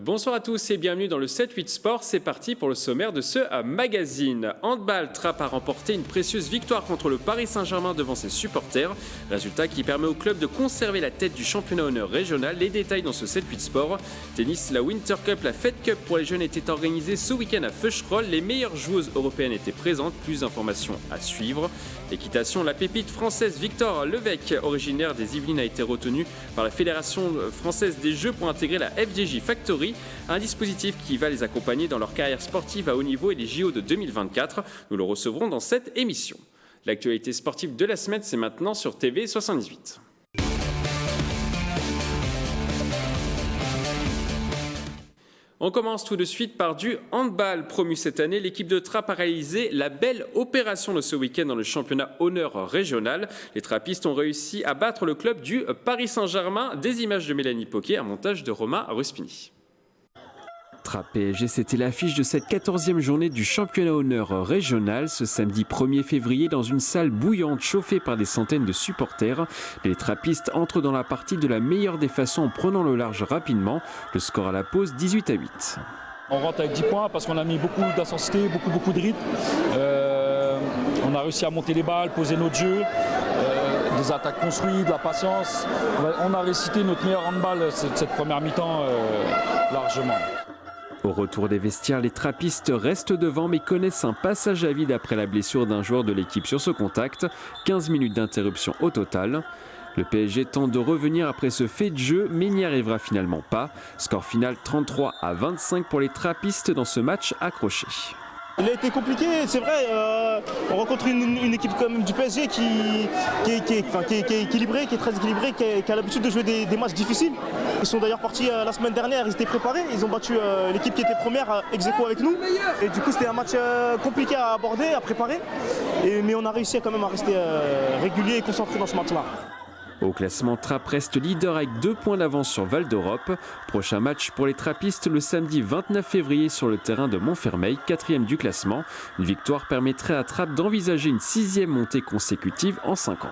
Bonsoir à tous et bienvenue dans le 7-8 Sport. C'est parti pour le sommaire de ce magazine. Handball, Trappes a remporté une précieuse victoire contre le Paris Saint-Germain devant ses supporters. Résultat qui permet au club de conserver la tête du championnat honneur régional. Les détails dans ce 7-8 Sport. Tennis, la Winter Cup, la Fed Cup pour les jeunes était organisée ce week-end à Feucherolles. Les meilleures joueuses européennes étaient présentes. Plus d'informations à suivre. L'équitation, la pépite française Victor Levec, originaire des Yvelines, a été retenu par la Fédération française des Jeux pour intégrer la FDJ Factory, un dispositif qui va les accompagner dans leur carrière sportive à haut niveau et les JO de 2024. Nous le recevrons dans cette émission. L'actualité sportive de la semaine, c'est maintenant sur TV 78. On commence tout de suite par du handball. Promu cette année, l'équipe de Trappes a réalisé la belle opération de ce week-end dans le championnat honneur régional. Les trappistes ont réussi à battre le club du Paris Saint-Germain. Des images de Mélanie Poquet, un montage de Romain Ruspini. Trappes PSG, c'était l'affiche de cette 14e journée du championnat honneur régional ce samedi 1er février dans une salle bouillante chauffée par des centaines de supporters. Les trappistes entrent dans la partie de la meilleure des façons en prenant le large rapidement. Le score à la pause 18-8. On rentre avec 10 points parce qu'on a mis beaucoup d'intensité, beaucoup de rythme. On a réussi à monter les balles, poser notre jeu. Des attaques construites, de la patience. On a récité notre meilleur handball cette première mi-temps largement. Au retour des vestiaires, les trappistes restent devant mais connaissent un passage à vide après la blessure d'un joueur de l'équipe sur ce contact. 15 minutes d'interruption au total. Le PSG tente de revenir après ce fait de jeu mais n'y arrivera finalement pas. Score final 33-25 pour les trappistes dans ce match accroché. Il a été compliqué, c'est vrai. On rencontre une équipe comme du PSG qui est équilibrée, qui est très équilibrée, qui a l'habitude de jouer des matchs difficiles. Ils sont d'ailleurs partis la semaine dernière, ils étaient préparés. Ils ont battu l'équipe qui était première ex aequo avec nous. Et du coup, c'était un match compliqué à aborder, à préparer. Mais on a réussi quand même à rester régulier et concentré dans ce match-là. Au classement, Trappes reste leader avec 2 points d'avance sur Val d'Europe. Prochain match pour les trappistes le samedi 29 février sur le terrain de Montfermeil, 4e du classement. Une victoire permettrait à Trappes d'envisager une 6e montée consécutive en 5 ans.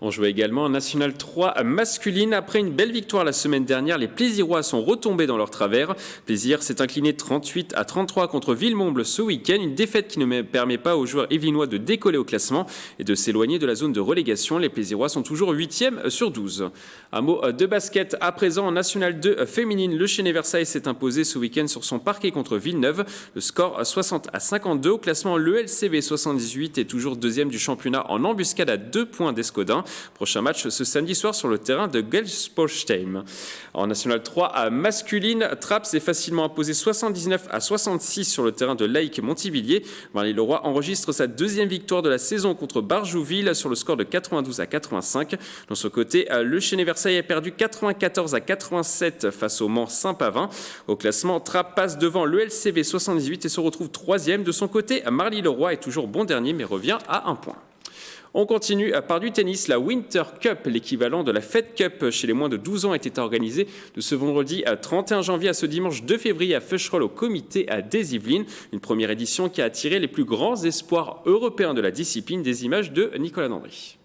On jouait également en National 3 masculine. Après une belle victoire la semaine dernière, les Plaisirois sont retombés dans leur travers. Plaisir s'est incliné 38-33 contre Villemomble ce week-end. Une défaite qui ne permet pas aux joueurs yvelinois de décoller au classement et de s'éloigner de la zone de relégation. Les Plaisirois sont toujours 8e sur 12. Un mot de basket à présent en National 2 féminine. Le Chénet Versailles s'est imposé ce week-end sur son parquet contre Villeneuve. Le score 60-52. Au classement, le LCV 78 est toujours 2e du championnat en embuscade à 2 points d'Escodin. Prochain match ce samedi soir sur le terrain de Gelspolsheim. En National 3 masculine, Trappes s'est facilement imposé 79-66 sur le terrain de Laïc Montivilliers. Marly-le-Roi enregistre sa 2e victoire de la saison contre Barjouville sur le score de 92-85. De son côté, le Chénet Versailles a perdu 94-87 face au Mans Saint-Pavin. Au classement, Trappes passe devant le LCV 78 et se retrouve 3e. De son côté, Marly-le-Roi est toujours bon dernier mais revient à 1 point. On continue par du tennis. La Winter Cup, l'équivalent de la Fed Cup chez les moins de 12 ans, était organisée de ce vendredi 31 janvier à ce dimanche 2 février à Feucherolles au comité des Yvelines. Une première édition qui a attiré les plus grands espoirs européens de la discipline. Des images de Nicolas Dandry.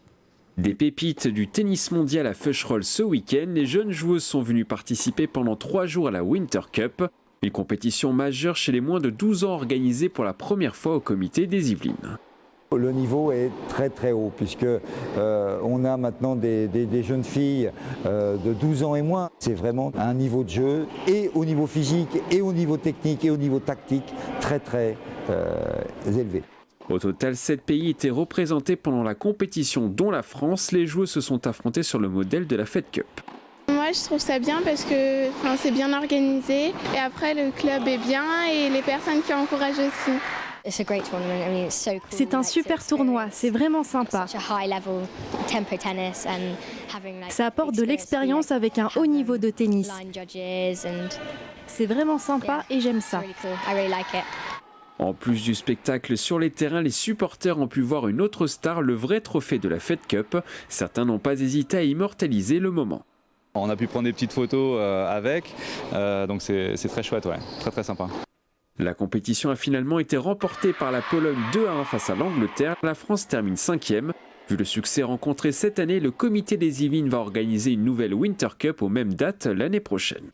Des pépites du tennis mondial à Feucherolles ce week-end. Les jeunes joueuses sont venues participer pendant 3 jours à la Winter Cup. Une compétition majeure chez les moins de 12 ans organisée pour la première fois au comité des Yvelines. Le niveau est très haut puisque on a maintenant des jeunes filles de 12 ans et moins. C'est vraiment un niveau de jeu et au niveau physique et au niveau technique et au niveau tactique très élevé. Au total, 7 pays étaient représentés pendant la compétition dont la France. Les joueurs se sont affrontés sur le modèle de la Fed Cup. Moi je trouve ça bien parce que c'est bien organisé et après le club est bien et les personnes qui encouragent aussi. C'est un super tournoi, c'est vraiment sympa. Ça apporte de l'expérience avec un haut niveau de tennis. C'est vraiment sympa et j'aime ça. En plus du spectacle sur les terrains, les supporters ont pu voir une autre star, le vrai trophée de la Fed Cup. Certains n'ont pas hésité à immortaliser le moment. On a pu prendre des petites photos avec, donc c'est très chouette, ouais. Très sympa. La compétition a finalement été remportée par la Pologne 2-1 face à l'Angleterre. La France termine 5e. Vu le succès rencontré cette année, le comité des Yvelines va organiser une nouvelle Winter Cup aux mêmes dates l'année prochaine.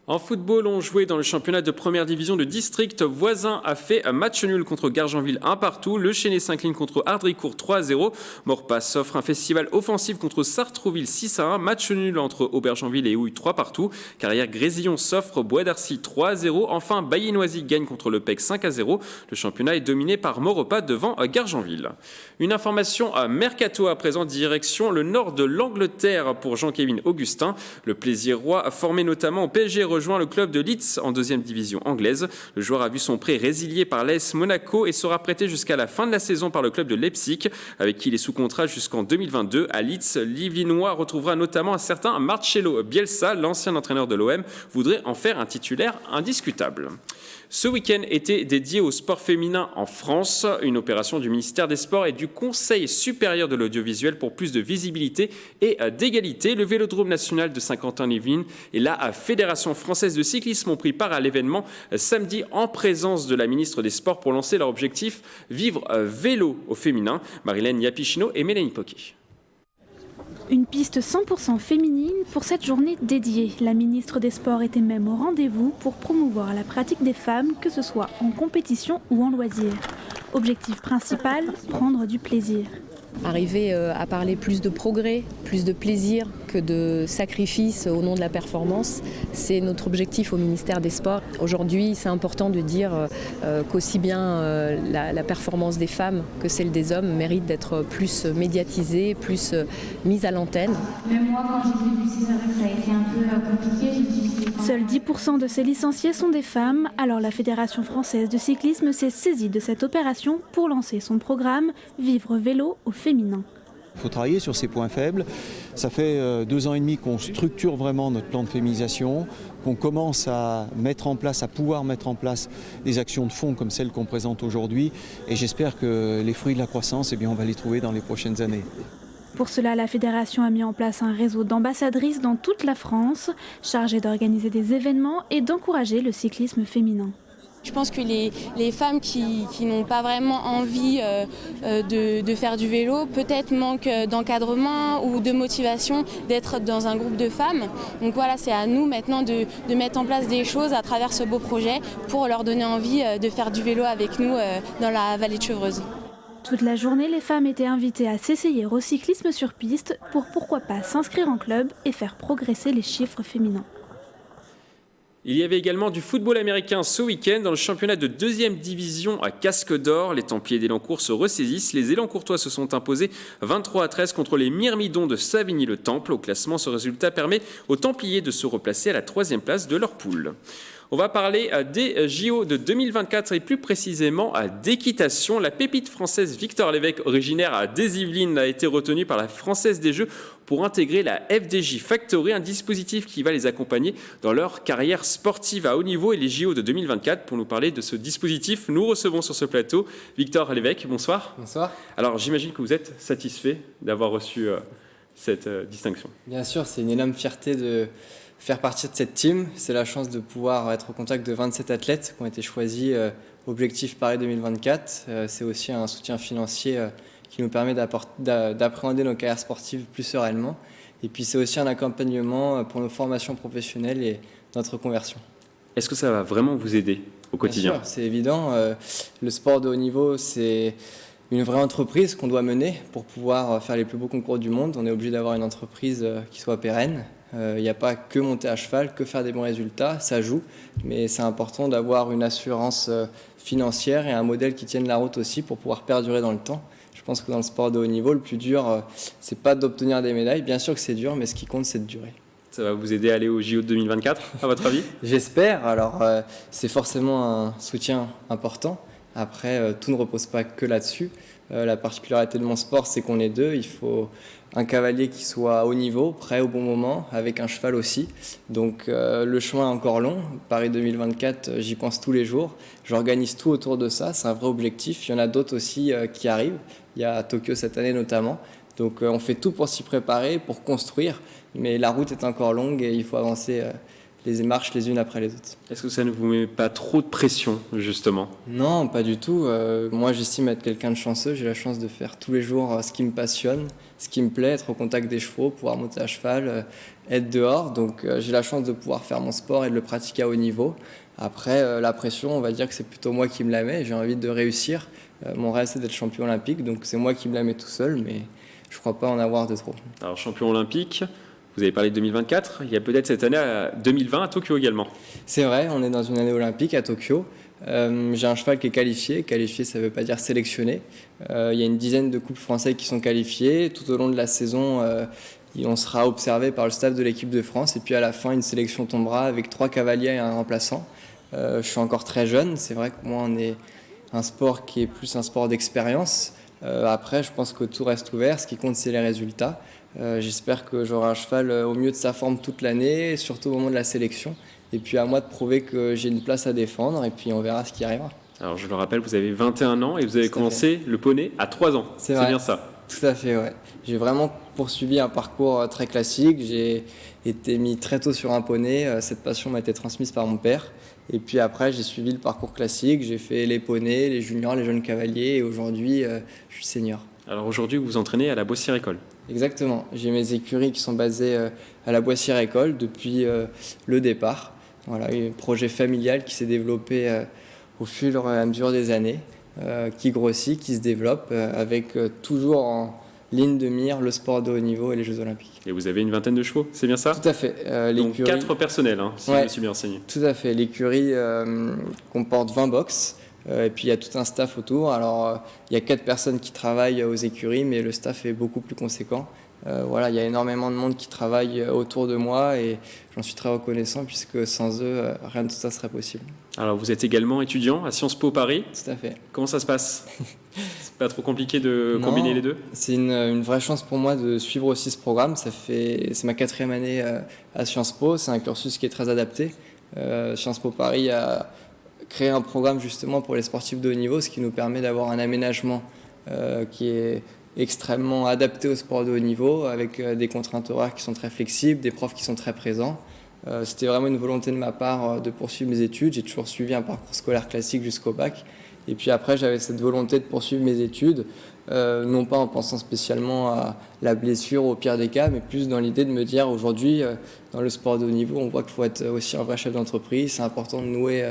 En football, on jouait dans le championnat de première division de district. Voisin a fait un match nul contre Gargenville 1-1. Le Chénet s'incline contre Ardricourt 3-0. Morpas s'offre un festival offensif contre Sartrouville 6-1. Match nul entre Aubergenville et Houille 3-3. Carrière Grésillon s'offre Bois d'Arcy 3-0. Enfin, Bailly-Noisy gagne contre le PEC 5-0. Le championnat est dominé par Maurepas devant Gargenville. Une information à Mercato à présent, direction le nord de l'Angleterre pour Jean-Kévin Augustin. Le Plaisirois, formé notamment au PSG, rejoint le club de Leeds en deuxième division anglaise. Le joueur a vu son prêt résilié par l'AS Monaco et sera prêté jusqu'à la fin de la saison par le club de Leipzig, avec qui il est sous contrat jusqu'en 2022. À Leeds, l'Yvelinois retrouvera notamment un certain Marcelo Bielsa, l'ancien entraîneur de l'OM, voudrait en faire un titulaire indiscutable. Ce week-end était dédié au sport féminin en France, une opération du ministère des Sports et du Conseil supérieur de l'audiovisuel pour plus de visibilité et d'égalité. Le Vélodrome national de Saint-Quentin-les-Yvelines et la Fédération française de cyclisme ont pris part à l'événement samedi en présence de la ministre des Sports pour lancer leur objectif Vivre vélo au féminin. Marilène Yapichino et Mélanie Poquet. Une piste 100% féminine pour cette journée dédiée. La ministre des Sports était même au rendez-vous pour promouvoir la pratique des femmes, que ce soit en compétition ou en loisir. Objectif principal, prendre du plaisir. Arriver à parler plus de progrès, plus de plaisir que de sacrifice au nom de la performance, c'est notre objectif au ministère des Sports. Aujourd'hui, c'est important de dire qu'aussi bien la performance des femmes que celle des hommes mérite d'être plus médiatisée, plus mise à l'antenne. Même moi, quand j'ai débuté, ça a été un peu compliqué. Seuls 10% de ces licenciés sont des femmes, alors la Fédération française de cyclisme s'est saisie de cette opération pour lancer son programme Vivre vélo au féminin. Il faut travailler sur ces points faibles. Ça fait 2 ans et demi qu'on structure vraiment notre plan de féminisation, qu'on commence à pouvoir mettre en place des actions de fond comme celles qu'on présente aujourd'hui. Et j'espère que les fruits de la croissance, on va les trouver dans les prochaines années. Pour cela, la Fédération a mis en place un réseau d'ambassadrices dans toute la France, chargé d'organiser des événements et d'encourager le cyclisme féminin. Je pense que les femmes qui n'ont pas vraiment envie de faire du vélo, peut-être manquent d'encadrement ou de motivation d'être dans un groupe de femmes. Donc voilà, c'est à nous maintenant de mettre en place des choses à travers ce beau projet pour leur donner envie de faire du vélo avec nous dans la vallée de Chevreuse. Toute la journée, les femmes étaient invitées à s'essayer au cyclisme sur piste pour pourquoi pas s'inscrire en club et faire progresser les chiffres féminins. Il y avait également du football américain ce week-end dans le championnat de deuxième division à Casque d'Or. Les Templiers d'Élancourt se ressaisissent. Les Élancourtois se sont imposés 23-13 contre les Myrmidons de Savigny-le-Temple. Au classement, ce résultat permet aux Templiers de se replacer à la 3e place de leur poule. On va parler des JO de 2024 et plus précisément d'équitation. La pépite française Victor Lévesque, originaire des Yvelines, a été retenue par la Française des Jeux pour intégrer la FDJ Factory, un dispositif qui va les accompagner dans leur carrière sportive à haut niveau et les JO de 2024. Pour nous parler de ce dispositif, nous recevons sur ce plateau Victor Lévesque. Bonsoir. Bonsoir. Alors j'imagine que vous êtes satisfait d'avoir reçu cette distinction. Bien sûr, c'est une énorme fierté de faire partie de cette team. C'est la chance de pouvoir être au contact de 27 athlètes qui ont été choisis Objectif Paris 2024. C'est aussi un soutien financier qui nous permet d'appréhender nos carrières sportives plus sereinement. Et puis c'est aussi un accompagnement pour nos formations professionnelles et notre conversion. Est-ce que ça va vraiment vous aider au quotidien ? Bien sûr, c'est évident. Le sport de haut niveau, c'est une vraie entreprise qu'on doit mener pour pouvoir faire les plus beaux concours du monde. On est obligé d'avoir une entreprise qui soit pérenne. Il n'y a pas que monter à cheval, que faire des bons résultats, ça joue, mais c'est important d'avoir une assurance financière et un modèle qui tienne la route aussi pour pouvoir perdurer dans le temps. Je pense que dans le sport de haut niveau, le plus dur, c'est pas d'obtenir des médailles. Bien sûr que c'est dur, mais ce qui compte, c'est de durer. Ça va vous aider à aller au JO de 2024, à votre avis ? J'espère. Alors, c'est forcément un soutien important. Après, tout ne repose pas que là-dessus. La particularité de mon sport, c'est qu'on est deux. Il faut un cavalier qui soit à haut niveau, prêt au bon moment, avec un cheval aussi. Donc le chemin est encore long. Paris 2024, j'y pense tous les jours. J'organise tout autour de ça. C'est un vrai objectif. Il y en a d'autres aussi qui arrivent. Il y a Tokyo cette année notamment. Donc on fait tout pour s'y préparer, pour construire. Mais la route est encore longue et il faut avancer les marches les unes après les autres. Est-ce que ça ne vous met pas trop de pression, justement? Non, pas du tout. Moi, j'estime être quelqu'un de chanceux. J'ai la chance de faire tous les jours ce qui me passionne, ce qui me plaît, être au contact des chevaux, pouvoir monter à cheval, être dehors. Donc, j'ai la chance de pouvoir faire mon sport et de le pratiquer à haut niveau. Après, la pression, on va dire que c'est plutôt moi qui me la mets. J'ai envie de réussir. Mon rêve, c'est d'être champion olympique. Donc, c'est moi qui me la mets tout seul, mais je ne crois pas en avoir de trop. Alors, champion olympique, vous avez parlé de 2024. Il y a peut-être cette année 2020 à Tokyo également. C'est vrai, on est dans une année olympique à Tokyo. J'ai un cheval qui est qualifié. Qualifié, ça ne veut pas dire sélectionné. Il y a une dizaine de couples français qui sont qualifiés. Tout au long de la saison, on sera observé par le staff de l'équipe de France. Et puis à la fin, une sélection tombera avec 3 cavaliers et un remplaçant. Je suis encore très jeune. C'est vrai que moi, on est un sport qui est plus un sport d'expérience. Après, je pense que tout reste ouvert. Ce qui compte, c'est les résultats. J'espère que j'aurai un cheval au mieux de sa forme toute l'année, surtout au moment de la sélection. Et puis à moi de prouver que j'ai une place à défendre et puis on verra ce qui arrivera. Alors je le rappelle, vous avez 21 ans et vous avez commencé le poney à 3 ans. C'est bien ça? Tout à fait, ouais. J'ai vraiment poursuivi un parcours très classique. J'ai été mis très tôt sur un poney. Cette passion m'a été transmise par mon père. Et puis après, j'ai suivi le parcours classique. J'ai fait les poneys, les juniors, les jeunes cavaliers. Et aujourd'hui, je suis senior. Alors aujourd'hui, vous vous entraînez à la Boissière-École? Exactement. J'ai mes écuries qui sont basées à la Boissière-École depuis le départ. Voilà, un projet familial qui s'est développé au fur et à mesure des années, qui grossit, qui se développe, avec toujours en ligne de mire le sport de haut niveau et les Jeux Olympiques. Et vous avez une vingtaine de chevaux, c'est bien ça? Tout à fait. Donc 4 personnels, si je me suis bien renseigné. Tout à fait. L'écurie comporte 20 box. Et puis il y a tout un staff autour. Alors il y a 4 personnes qui travaillent aux écuries, mais le staff est beaucoup plus conséquent. Voilà, il y a énormément de monde qui travaille autour de moi et j'en suis très reconnaissant puisque sans eux, rien de tout ça serait possible. Alors vous êtes également étudiant à Sciences Po Paris. Tout à fait. Comment ça se passe? C'est pas trop compliqué de combiner les deux? C'est une vraie chance pour moi de suivre aussi ce programme. C'est ma 4e année à Sciences Po. C'est un cursus qui est très adapté. Sciences Po Paris a créé un programme justement pour les sportifs de haut niveau, ce qui nous permet d'avoir un aménagement qui est extrêmement adapté au sport de haut niveau, avec des contraintes horaires qui sont très flexibles, des profs qui sont très présents. C'était vraiment une volonté de ma part de poursuivre mes études. J'ai toujours suivi un parcours scolaire classique jusqu'au bac. Et puis après, j'avais cette volonté de poursuivre mes études, non pas en pensant spécialement à la blessure au pire des cas, mais plus dans l'idée de me dire aujourd'hui, dans le sport de haut niveau, on voit qu'il faut être aussi un vrai chef d'entreprise. C'est important de nouer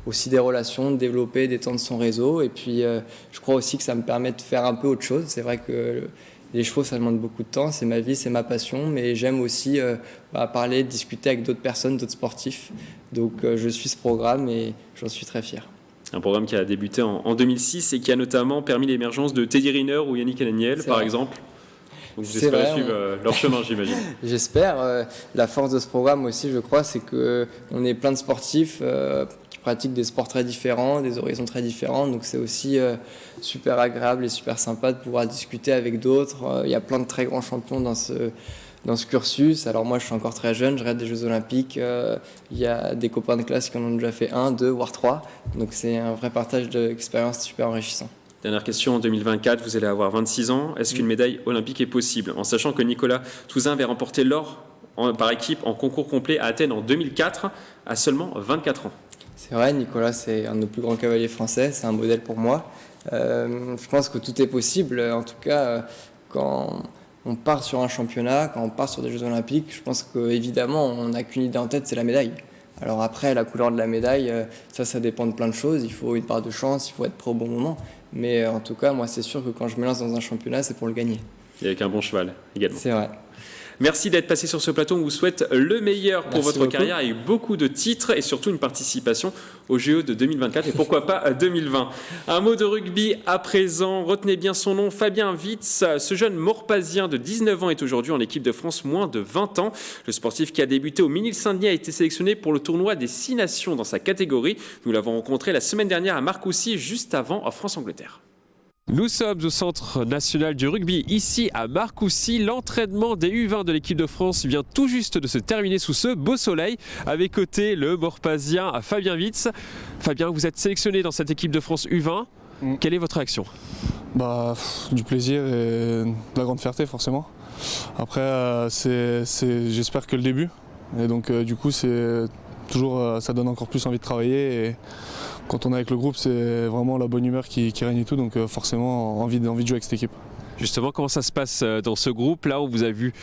aussi des relations, de développer, d'étendre son réseau. Et puis, je crois aussi que ça me permet de faire un peu autre chose. C'est vrai que les chevaux, ça demande beaucoup de temps. C'est ma vie, c'est ma passion. Mais j'aime aussi parler, discuter avec d'autres personnes, d'autres sportifs. Donc, je suis ce programme et j'en suis très fier. Un programme qui a débuté en 2006 et qui a notamment permis l'émergence de Teddy Riner ou Yannick Ananiel, par exemple. Donc vous espérez suivre leur chemin, j'imagine. J'espère. La force de ce programme aussi, je crois, c'est qu'on est plein de sportifs qui pratiquent des sports très différents, des horizons très différents. Donc c'est aussi super agréable et super sympa de pouvoir discuter avec d'autres. Il y a plein de très grands champions dans ce cursus. Alors moi, je suis encore très jeune, je rêve des Jeux Olympiques. Il y a des copains de classe qui en ont déjà fait 1, 2, voire 3. Donc c'est un vrai partage d'expérience super enrichissant. Dernière question, en 2024, vous allez avoir 26 ans. Est-ce qu'une médaille olympique est possible? En sachant que Nicolas Touzin avait remporté l'or par équipe en concours complet à Athènes en 2004, à seulement 24 ans. C'est vrai, Nicolas, c'est un de nos plus grands cavaliers français. C'est un modèle pour moi. Je pense que tout est possible. En tout cas, quand on part sur un championnat, quand on part sur des Jeux Olympiques, je pense qu'évidemment, on n'a qu'une idée en tête, c'est la médaille. Alors après, la couleur de la médaille, ça dépend de plein de choses. Il faut une part de chance, il faut être prêt au bon moment. Mais en tout cas, moi, c'est sûr que quand je me lance dans un championnat, c'est pour le gagner. Et avec un bon cheval également. C'est vrai. Merci d'être passé sur ce plateau. On vous souhaite le meilleur pour votre carrière, avec beaucoup de titres et surtout une participation aux JO de 2024 et pourquoi pas 2020. Un mot de rugby à présent. Retenez bien son nom, Fabien Witz. Ce jeune Morpasien de 19 ans est aujourd'hui en équipe de France moins de 20 ans. Le sportif qui a débuté au Ménil-Saint-Denis a été sélectionné pour le tournoi des 6 nations dans sa catégorie. Nous l'avons rencontré la semaine dernière à Marcoussis, juste avant France-Angleterre. Nous sommes au Centre national du rugby, ici à Marcoussis. L'entraînement des U20 de l'équipe de France vient tout juste de se terminer sous ce beau soleil. À mes côtés, le Morpasien Fabien Witz. Fabien, vous êtes sélectionné dans cette équipe de France U20. Quelle est votre réaction? Du plaisir et de la grande fierté forcément. Après, j'espère que le début. Et donc du coup, c'est ça donne encore plus envie de travailler. Et quand on est avec le groupe, c'est vraiment la bonne humeur qui règne et tout, donc forcément envie de jouer avec cette équipe. Justement, comment ça se passe dans ce groupe là? On vous a vu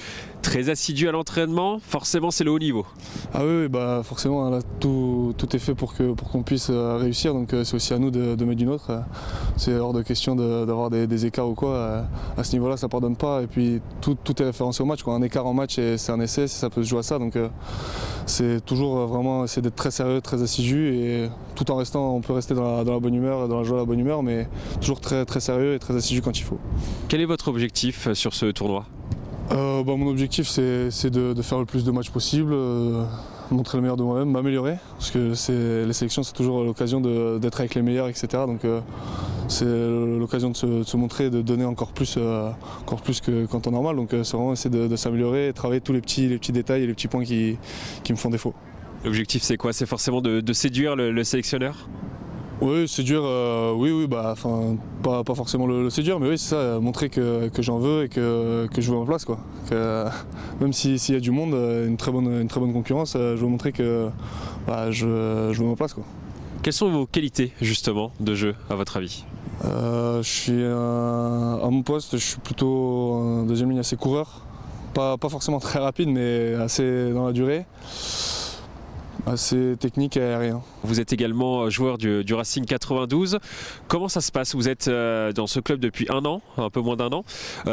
très assidu à l'entraînement, forcément c'est le haut niveau. Ah oui, bah forcément là, tout est fait pour qu'on puisse réussir, donc c'est aussi à nous de mettre du nôtre. C'est hors de question d'avoir des écarts ou quoi. À ce niveau-là, ça ne pardonne pas, et puis tout est référencé au match, quoi. Un écart en match, c'est un essai, ça peut se jouer à ça, donc c'est toujours vraiment essayer d'être très sérieux, très assidu, et tout en restant, on peut rester dans la bonne humeur, dans la joie, la bonne humeur, mais toujours très, très sérieux et très assidu quand il faut. Quel est votre objectif sur ce tournoi? Mon objectif, c'est de faire le plus de matchs possible, montrer le meilleur de moi-même, m'améliorer, parce que les sélections, c'est toujours l'occasion d'être avec les meilleurs, etc. Donc c'est l'occasion de se montrer, de donner encore plus qu'en temps normal. Donc c'est vraiment essayer de s'améliorer et travailler tous les petits détails et les petits points qui me font défaut. L'objectif, c'est quoi? C'est forcément de séduire le sélectionneur? Oui, séduire, oui, bah, pas forcément le séduire, mais oui, c'est ça, montrer que j'en veux et que je veux ma place, quoi. Même s'il y a du monde, une très bonne concurrence, je veux montrer que je veux ma place, quoi. Quelles sont vos qualités, justement, de jeu, à votre avis? Je suis à mon poste, je suis plutôt en deuxième ligne assez coureur, pas forcément très rapide, mais assez dans la durée. Assez technique et aérien. Vous êtes également joueur du Racing 92. Comment ça se passe? Vous êtes dans ce club depuis un an, un peu moins d'un an.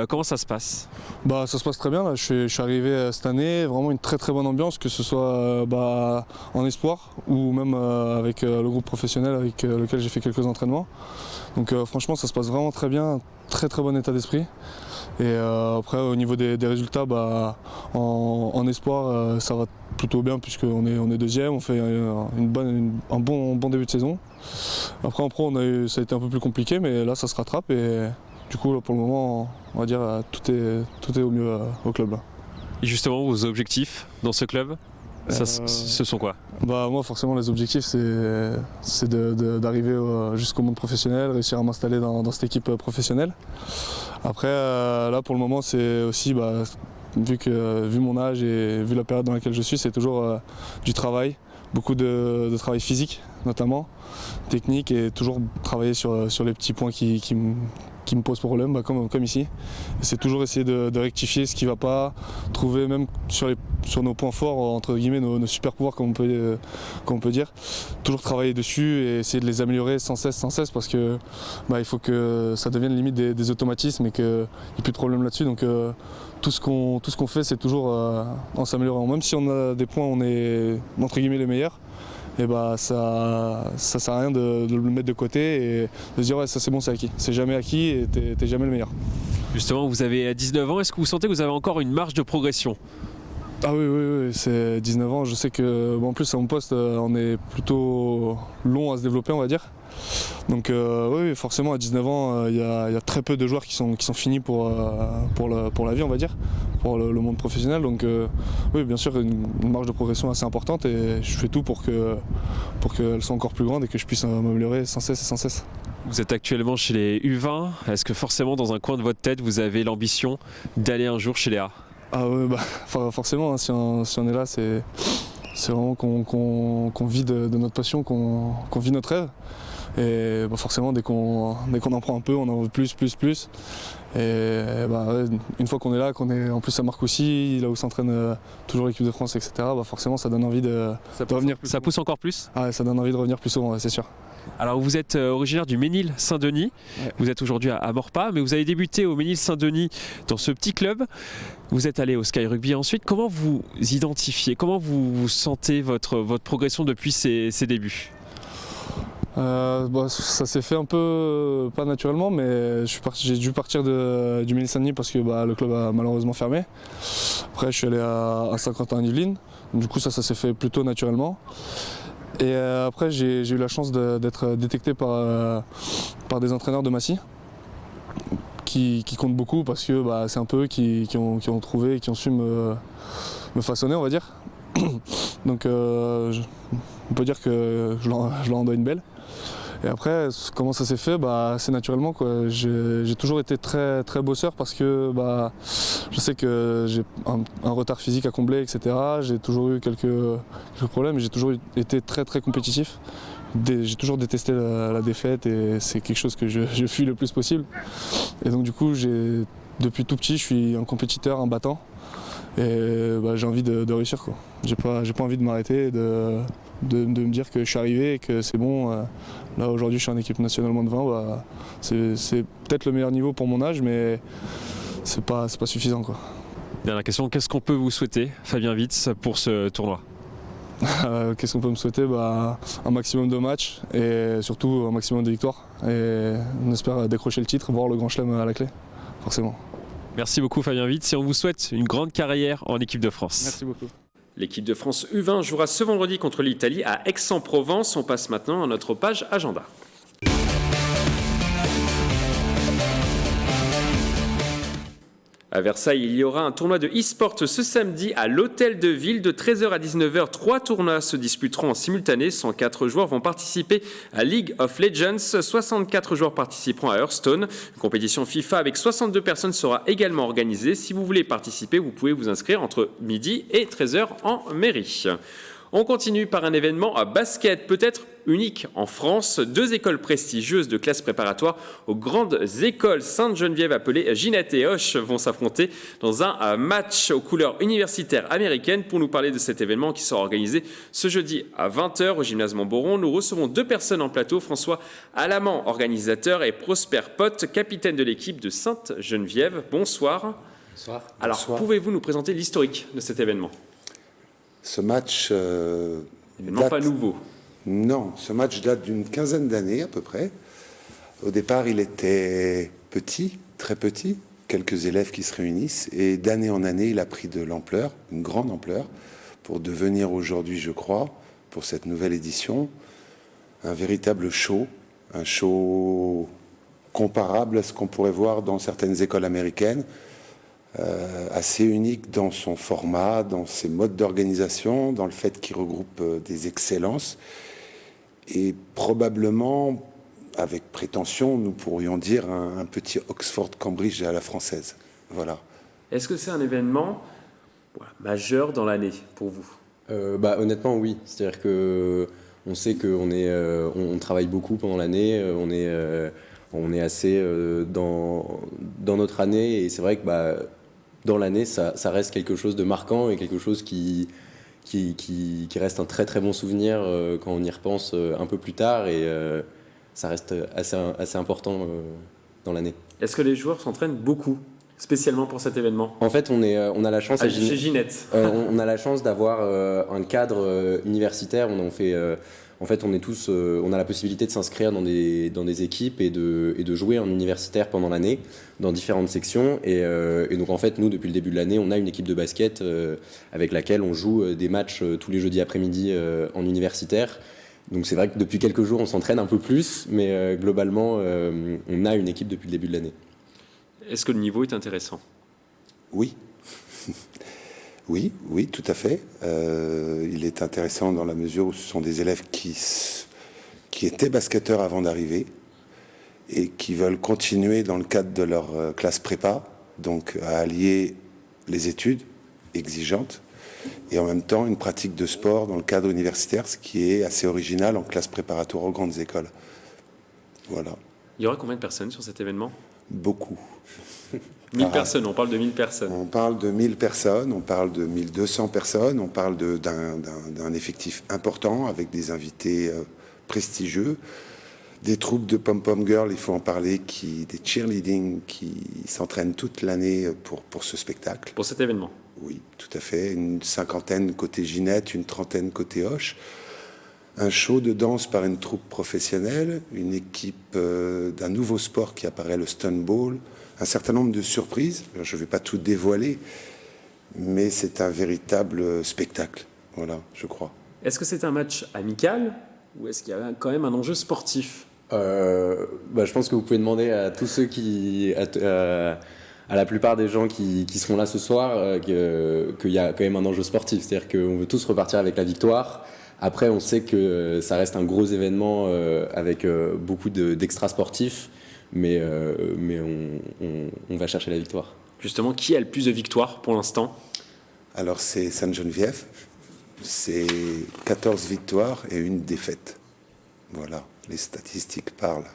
Comment ça se passe? Ça se passe très bien. Là. Je suis arrivé cette année, vraiment une très très bonne ambiance, que ce soit en espoir ou même avec le groupe professionnel avec lequel j'ai fait quelques entraînements. Donc franchement, ça se passe vraiment très bien, très très bon état d'esprit. Et après, au niveau des résultats, en espoir, ça va plutôt bien, puisqu'on est deuxième, on fait un bon début de saison. Après, en pro, ça a été un peu plus compliqué, mais là, ça se rattrape. Et du coup, là, pour le moment, on va dire tout est au mieux au club. Là. Et justement, vos objectifs dans ce club, ce sont quoi? Moi, forcément, les objectifs, c'est d'arriver jusqu'au monde professionnel, réussir à m'installer dans cette équipe professionnelle. Après, là, pour le moment, c'est aussi, vu mon âge et vu la période dans laquelle je suis, c'est toujours du travail, beaucoup de travail physique, notamment, technique, et toujours travailler sur les petits points qui me posent problème, comme ici. Et c'est toujours essayer de rectifier ce qui ne va pas, trouver même sur nos points forts, entre guillemets, nos super pouvoirs, comme on peut dire, toujours travailler dessus et essayer de les améliorer sans cesse, parce que il faut que ça devienne limite des automatismes et qu'il n'y ait plus de problème là-dessus. Donc tout ce qu'on fait, c'est toujours en s'améliorant. Même si on a des points où on est, entre guillemets, les meilleurs, et ça sert à rien de le mettre de côté et de se dire ouais, ça c'est bon, c'est acquis. C'est jamais acquis et t'es jamais le meilleur. Justement, vous avez 19 ans, est-ce que vous sentez que vous avez encore une marge de progression? Ah oui, c'est 19 ans, je sais que en plus à mon poste on est plutôt long à se développer, on va dire. Donc oui, forcément à 19 ans il y a très peu de joueurs qui sont finis pour la vie, on va dire, pour le monde professionnel. Donc oui, bien sûr, une marge de progression assez importante, et je fais tout pour qu'elle soit encore plus grande et que je puisse m'améliorer sans cesse. Vous êtes actuellement chez les U20, est-ce que forcément dans un coin de votre tête vous avez l'ambition d'aller un jour chez les A? Ah oui, forcément, hein, si on est là, c'est vraiment qu'on vit de notre passion, qu'on vit notre rêve. Et forcément, dès qu'on en prend un peu, on en veut plus. Et une fois qu'on est là, qu'on est en plus à Marcoussis, là où s'entraîne toujours l'équipe de France, etc., forcément ça donne envie de revenir plus. Ça pousse encore plus? Ah, ça donne envie de revenir plus souvent, c'est sûr. Alors vous êtes originaire du Ménil-Saint-Denis, ouais. Vous êtes aujourd'hui à Maurepas, mais vous avez débuté au Ménil-Saint-Denis dans ce petit club. Vous êtes allé au Sky Rugby ensuite. Comment vous identifiez, comment vous sentez votre progression depuis ces débuts? Ça s'est fait un peu, pas naturellement, mais j'ai dû partir du Ménil-Saint-Denis parce que le club a malheureusement fermé. Après je suis allé à Saint-Quentin-en-Yvelines, du coup ça s'est fait plutôt naturellement. Et après j'ai eu la chance d'être détecté par des entraîneurs de Massy qui comptent beaucoup parce que c'est un peu eux qui ont trouvé et qui ont su me façonner, on va dire. Donc on peut dire que je leur en dois une belle. Et après, comment ça s'est fait, c'est naturellement, quoi. J'ai toujours été très, très bosseur parce que je sais que j'ai un retard physique à combler, etc. J'ai toujours eu quelques problèmes, j'ai toujours été très, très compétitif. J'ai toujours détesté la défaite et c'est quelque chose que je fuis le plus possible. Et donc du coup, depuis tout petit, je suis un compétiteur, un battant. Et j'ai envie de réussir, quoi. J'ai pas envie de m'arrêter, de me dire que je suis arrivé et que c'est bon. Là aujourd'hui je suis en équipe nationale moins de 20, c'est peut-être le meilleur niveau pour mon âge, mais c'est pas suffisant, quoi. Dernière question, qu'est-ce qu'on peut vous souhaiter, Fabien Witz, pour ce tournoi? Qu'est-ce qu'on peut me souhaiter? Un maximum de matchs et surtout un maximum de victoires. Et on espère décrocher le titre, voir le grand chelem à la clé, forcément. Merci beaucoup Fabien Witz et on vous souhaite une grande carrière en équipe de France. Merci beaucoup. L'équipe de France U20 jouera ce vendredi contre l'Italie à Aix-en-Provence. On passe maintenant à notre page agenda. À Versailles, il y aura un tournoi de e-sport ce samedi à l'Hôtel de Ville de 13h à 19h. 3 tournois se disputeront en simultané. 104 joueurs vont participer à League of Legends. 64 joueurs participeront à Hearthstone. Une compétition FIFA avec 62 personnes sera également organisée. Si vous voulez participer, vous pouvez vous inscrire entre midi et 13h en mairie. On continue par un événement à basket, peut-être unique en France. 2 écoles prestigieuses de classe préparatoire aux grandes écoles Sainte-Geneviève appelées Ginette et Hoche vont s'affronter dans un match aux couleurs universitaires américaines. Pour nous parler de cet événement qui sera organisé ce jeudi à 20h au gymnase Montboron, nous recevons 2 personnes en plateau. François Alamand, organisateur, et Prosper Pott, capitaine de l'équipe de Sainte-Geneviève. Bonsoir. Bonsoir. Alors, pouvez-vous nous présenter l'historique de cet événement ? Ce match non pas nouveau. Non, ce match date d'une quinzaine d'années à peu près. Au départ, il était petit, très petit, quelques élèves qui se réunissent, et d'année en année, il a pris de l'ampleur, une grande ampleur, pour devenir aujourd'hui, je crois, pour cette nouvelle édition, un véritable show, un show comparable à ce qu'on pourrait voir dans certaines écoles américaines, assez unique dans son format, dans ses modes d'organisation, dans le fait qu'il regroupe des excellences. Et probablement, avec prétention, nous pourrions dire un petit Oxford-Cambridge à la française. Voilà. Est-ce que c'est un événement majeur dans l'année pour vous ? Honnêtement, oui. C'est-à-dire que on sait qu'on on travaille beaucoup pendant l'année, on est assez dans notre année, et c'est vrai que dans l'année, ça reste quelque chose de marquant et quelque chose qui reste un très très bon souvenir quand on y repense un peu plus tard, et ça reste assez important dans l'année. Est-ce que les joueurs s'entraînent beaucoup, spécialement pour cet événement ? En fait, on a la chance chez Ginette. On a la chance d'avoir un cadre universitaire. On a la possibilité de s'inscrire dans des équipes et de jouer en universitaire pendant l'année dans différentes sections, et donc en fait nous, depuis le début de l'année, on a une équipe de basket avec laquelle on joue des matchs tous les jeudis après-midi en universitaire. Donc c'est vrai que depuis quelques jours on s'entraîne un peu plus, mais globalement on a une équipe depuis le début de l'année. Est-ce que le niveau est intéressant ? Oui. Oui, tout à fait. Il est intéressant dans la mesure où ce sont des élèves qui étaient basketteurs avant d'arriver et qui veulent continuer dans le cadre de leur classe prépa, donc à allier les études exigeantes et en même temps une pratique de sport dans le cadre universitaire, ce qui est assez original en classe préparatoire aux grandes écoles. Voilà. Il y aura combien de personnes sur cet événement ? Beaucoup. 1000 personnes, on parle de 1000 personnes. On parle de 1000 personnes, on parle de 1200 personnes, on parle d'un effectif important avec des invités prestigieux, des troupes de pom-pom girls, il faut en parler, des cheerleading qui s'entraînent toute l'année pour ce spectacle. Pour cet événement ? Oui, tout à fait. Une 50aine côté Ginette, une 30aine côté Hoche. Un show de danse par une troupe professionnelle, une équipe d'un nouveau sport qui apparaît, le Stun Ball, un certain nombre de surprises. Je ne vais pas tout dévoiler, mais c'est un véritable spectacle, voilà, je crois. Est-ce que c'est un match amical ou est-ce qu'il y a quand même un enjeu sportif ? Je pense que vous pouvez demander à tous ceux à la plupart des gens qui seront là ce soir qu'il y a quand même un enjeu sportif. C'est-à-dire qu'on veut tous repartir avec la victoire. Après, on sait que ça reste un gros événement avec beaucoup d'extra sportifs, mais on va chercher la victoire. Justement, qui a le plus de victoires pour l'instant? Alors c'est Sainte-Geneviève, c'est 14 victoires et 1 défaite. Voilà, les statistiques parlent.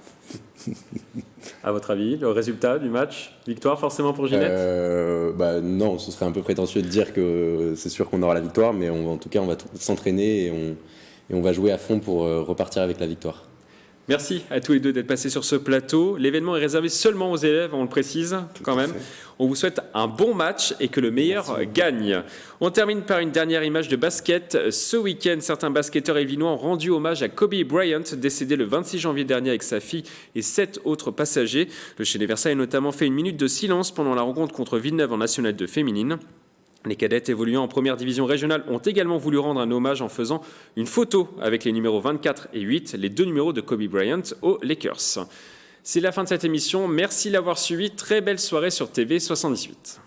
À votre avis, le résultat du match? Victoire forcément pour Ginette? Non, ce serait un peu prétentieux de dire que c'est sûr qu'on aura la victoire, mais en tout cas, on va s'entraîner et on va jouer à fond pour repartir avec la victoire. Merci à tous les deux d'être passés sur ce plateau. L'événement est réservé seulement aux élèves, on le précise quand même. On vous souhaite un bon match et que le meilleur gagne. On termine par une dernière image de basket. Ce week-end, certains basketteurs illinois ont rendu hommage à Kobe Bryant, décédé le 26 janvier dernier avec sa fille et 7 autres passagers. Le Chénet Versailles a notamment fait une minute de silence pendant la rencontre contre Villeneuve en National 2 féminine. Les cadettes évoluant en première division régionale ont également voulu rendre un hommage en faisant une photo avec les numéros 24 et 8, les 2 numéros de Kobe Bryant aux Lakers. C'est la fin de cette émission. Merci de l'avoir suivi. Très belle soirée sur TV 78.